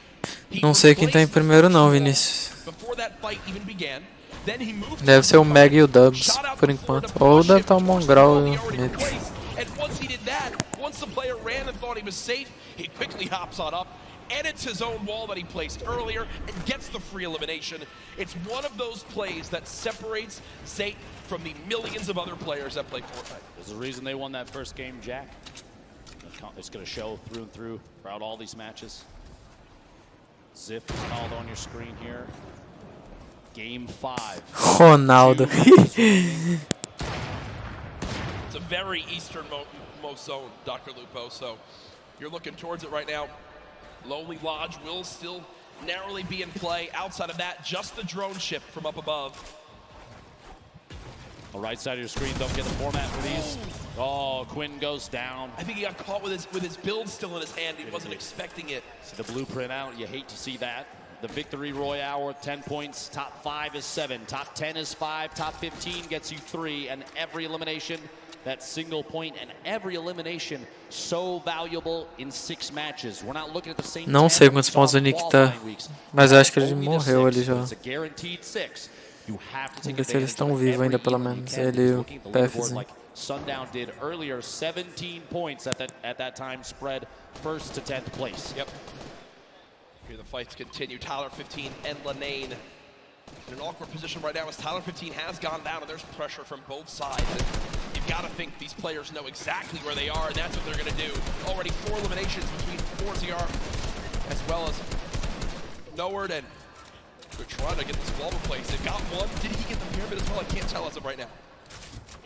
Não sei quem tá em primeiro não, Vinícius. Before that fight even began, then he moved. Deve ser o Meg e o Dubs, por enquanto. Ou deve estar o Mongrel e o Mitch. And once he did that, once the player ran and thought he was safe, he quickly hops on up, edits his own wall that he placed earlier, and gets the free elimination. It's one of those plays that separates Zayt from the millions of other players that play Fortnite. There's a reason they won that first game, Jack. It's going to show through and through throughout all these matches. Ziff is called on your screen here. Game 5. Ronaldo. It's a very easternmost zone, Dr. Lupo, so you're looking towards it right now. Lonely Lodge will still narrowly be in play. Outside of that, just the drone ship from up above. The right side of your screen, don't get the format for these. Oh, Quinn goes down. I think he got caught with his build still in his hand. He wasn't expecting it. See the blueprint out. You hate to see that. The victory royale with 10 points. Top 5 is 7. Top 10 is 5. Top 15 gets you 3. And every elimination, that single point, and every elimination so valuable in 6 matches. We're not looking at the same. Não sei quantos pontos o Nick tá, mas acho que ele morreu ali já. It's a guaranteed 6. You have to take Vamos ver se eles estão vivos ainda, pelo menos. Ele e o PFzinho. Sundown did earlier, 17 points at that time, spread first to 10th place. Yep. Here the fights continue. Tyler 15 and Lanane in an awkward position right now as Tyler 15 has gone down, and there's pressure from both sides. And you've got to think these players know exactly where they are, and that's what they're going to do. Already 4 eliminations between 4TR as well as Noward, and they're trying to get this wall replaced. They've got one. Did he get the pyramid as well? I can't tell as of right now.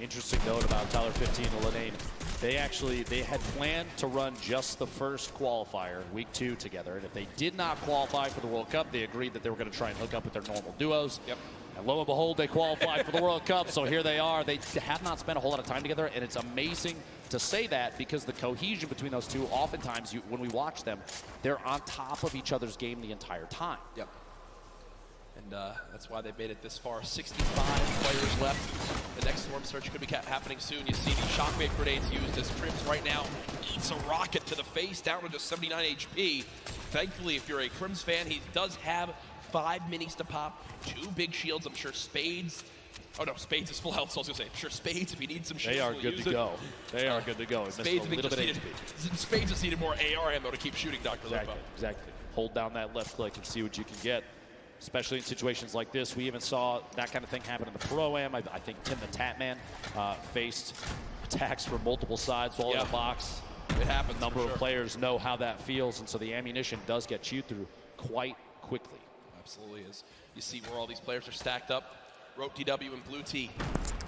Interesting note about Tyler 15 and Lanane. They had planned to run just the first qualifier, week 2 together, and if they did not qualify for the World Cup, they agreed that they were going to try and hook up with their normal duos. Yep. And lo and behold, they qualified for the World Cup, so here they are. They have not spent a whole lot of time together, and it's amazing to say that because the cohesion between those two, oftentimes when we watch them, they're on top of each other's game the entire time. Yep. And that's why they made it this far. 65 players left. The next Storm Search could be happening soon. You see the shockwave grenades used as Crims right now eats a rocket to the face, down to just 79 HP. Thankfully, if you're a Crims fan, he does have 5 minis to pop, 2 big shields. I'm sure Spades. Oh no, Spades is full health, so I was gonna say, I'm sure Spades, if he needs some shields, they are good to go. They are good to go. Spades just needed more AR ammo to keep shooting, Dr. Lupo. Exactly. Hold down that left click and see what you can get. Especially in situations like this. We even saw that kind of thing happen in the Pro-Am. I think Tim the Tatman faced attacks from multiple sides while in the box. It happens. A number of players know how that feels, and so the ammunition does get chewed through quite quickly. Absolutely is. You see where all these players are stacked up. Rote DW and Blue T.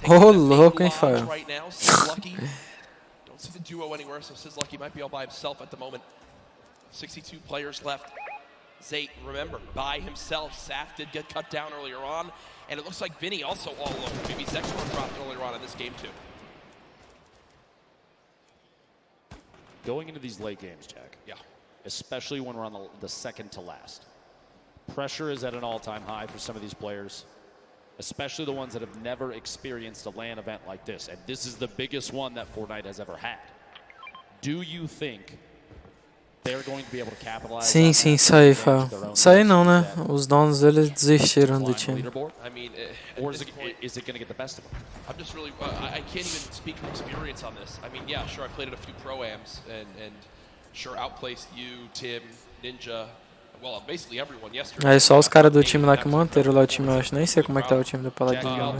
Oh, louco, hein, Fire? Right now, Sizlucky. Don't see the duo anywhere, so Sizlucky might be all by himself at the moment. 62 players left. Zayt, remember, by himself. Saf did get cut down earlier on, and it looks like Vinny also all alone. Maybe Zexor dropped earlier on in this game too. Going into these late games, Jack. Yeah. Especially when we're on the second to last. Pressure is at an all-time high for some of these players, especially the ones that have never experienced a LAN event like this, and this is the biggest one that Fortnite has ever had. Do you think Sim, sim, isso aí, Fábio. Isso aí não, né? Os donos deles desistiram do time. I mean, or is it going to get the best of them? I'm just really, I can't even speak from experience on this. I mean, yeah, sure, I played at a few pro-ams and sure outplaced you, Tim, Ninja, well, basically everyone yesterday. Aí só os caras do time lá que manteram lá o time, eu acho. Nem sei como é que tá o time do Paladino.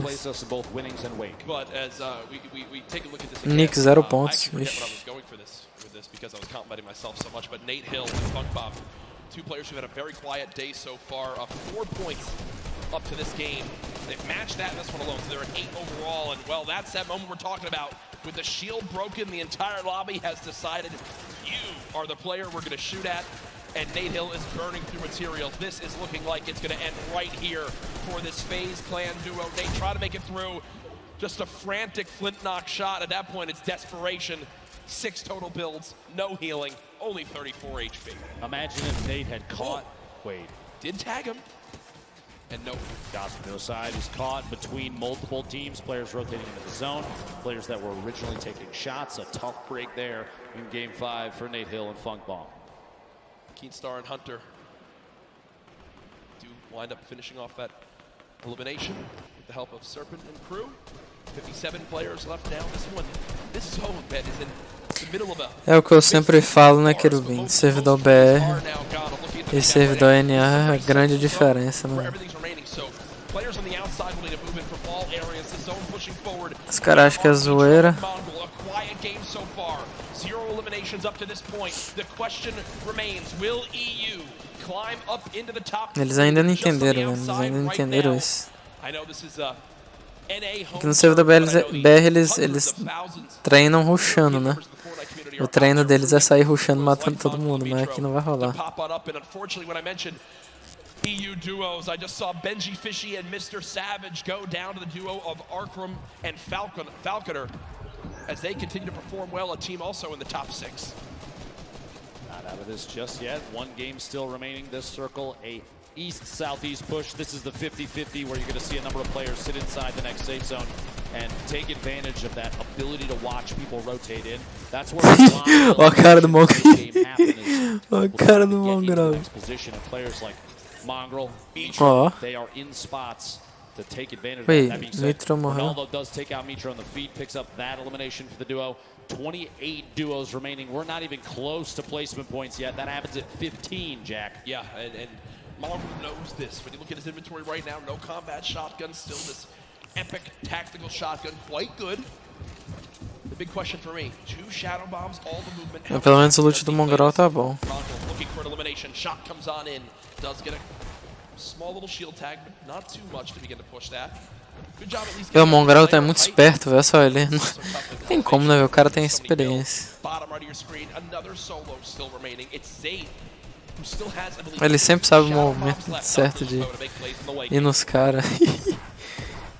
Nick 0 pontos. Ixi. Because I was complimenting myself so much, but Nate Hill and Funkbop, two players who've had a very quiet day so far, 4 points up to this game. They've matched that in this one alone, so they're at 8 overall, and well, that's that moment we're talking about. With the shield broken, the entire lobby has decided you are the player we're going to shoot at, and Nate Hill is burning through materials. This is looking like it's going to end right here for this FaZe clan duo. Nate trying to make it through, just a frantic flint knock shot. At that point, it's desperation. 6 total builds, no healing, only 34 HP. Imagine if Nate had caught Wade. Did tag him. And no. Gospel side is caught between multiple teams, players rotating into the zone, players that were originally taking shots. A tough break there in Game 5 for Nate Hill and Funkball. Keenstar and Hunter do wind up finishing off that elimination with the help of Serpent and crew. 57 players left now. This zone bet is in the middle of a. É o que eu sempre falo, né, Querubim? Servidor BR e servidor NA é a grande diferença, né? Os caras acham que é zoeira. Eles ainda não entenderam, né? Eles ainda não entenderam isso. Aqui no servidor BR eles treinam rushando, né? O treino deles é sair rushando, matando todo mundo, mas aqui não vai rolar. EU duos. I just saw Benji Fishy and Mr. Savage go down to the duo of Arkram and Falconer as they continue to perform well. A team also in the top 6. Not out of this just yet. One game still remaining. This circle, a east-southeast push. This is the 50-50 where you're going to see a number of players sit inside the next safe zone and take advantage of that ability to watch people rotate in. That's where Olha a cara do Mongrel. Olha a cara do Mongrel. Players like Mongrel, they are in spots to take advantage of that. That being said, Ronaldo does take out Mitro on the feet, picks up that elimination for the duo. 28 duos remaining. We're not even close to placement points yet. That happens at 15, Jack. Yeah, and Mongrel knows this. When you look at his inventory right now, no combat shotgun, still this epic tactical shotgun, quite good. The big question for me, 2 shadow bombs, all the movement. Pelo menos o loot do Mongrel tá bom. Looking for an elimination, shot comes on in, does get a small little shield tag, but not too much to begin to push that. Good job at least. O Mongrel tá muito esperto, velho, só ele. Não tem como, né, o cara tem experiência. Bottom right of your screen, another solo still remaining. It's Zayd. Ele sempre sabe o movimento certo de ir nos caras.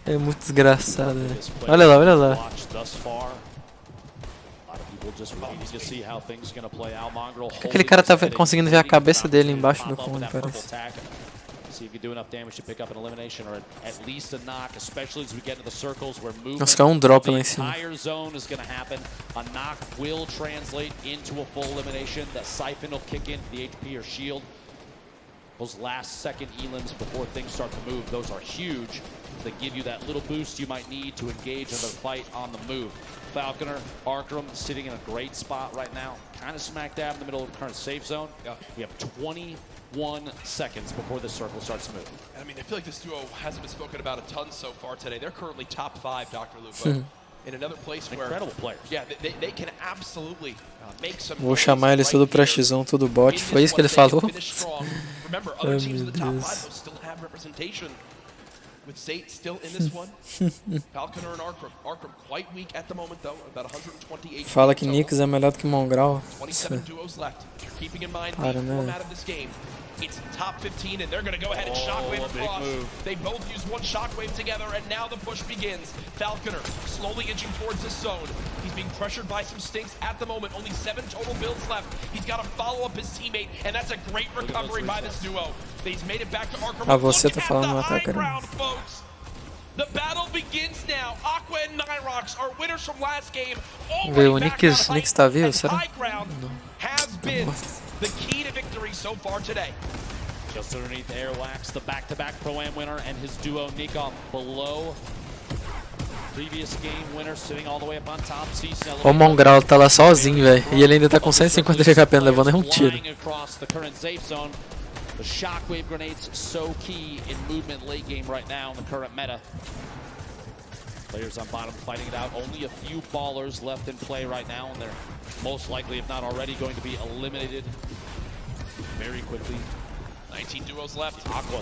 É muito desgraçado, né? Olha lá, olha lá. Aquele cara tá conseguindo ver a cabeça dele embaixo do cone, parece. Nossa, caiu um drop lá em cima. Those last second elims before things start to move, those are huge. They give you that little boost you might need to engage in the fight on the move. Falconer, Arkram sitting in a great spot right now, kind of smack dab in the middle of the current safe zone. Yeah. We have 21 seconds before this circle starts to move. I mean, I feel like this duo hasn't been spoken about a ton so far today. They're currently top 5, Dr. Lupo. In another place where, incredible players. Yeah, they can absolutely make some. Vou chamar eles tudo pra X1, tudo bot. Foi isso que ele falou? Remember, other teams in the top 5 still have representation. With Zayt still in this one. Falconer and Arkram quite weak at the moment though, about 128. Fala que Nix é melhor do que Mongrel. 27 duos left. Keeping in mind the format of this game. It's top 15 and they're going to go ahead and shockwave across. They both use one shockwave together and now the push begins. Falconer slowly inching towards this zone. He's being pressured by some stinks at the moment. Only 7 total builds left. He's got to follow up his teammate and that's a great recovery by this duo. He's made it back to Arkram. Você tá falando no ataque, cara. The battle begins now. Aqua and Nyrox are winners from last game. Vê, o Nix tá vivo, será? Has been so far today. Just underneath Airwax, the back-to-back Pro-Am winner, and his duo Nikov below. Previous game winner sitting all the way up on top. O Mongral tá lá sozinho, velho. E ele ainda tá com 150 de HP, não levou nenhum tiro. Across the current safe zone. The shockwave grenades so key in movement late game right now in the current meta. Players on bottom fighting it out. Only a few ballers left in play right now, and they're most likely, if not already, going to be eliminated very quickly. 19 duos left. Aqua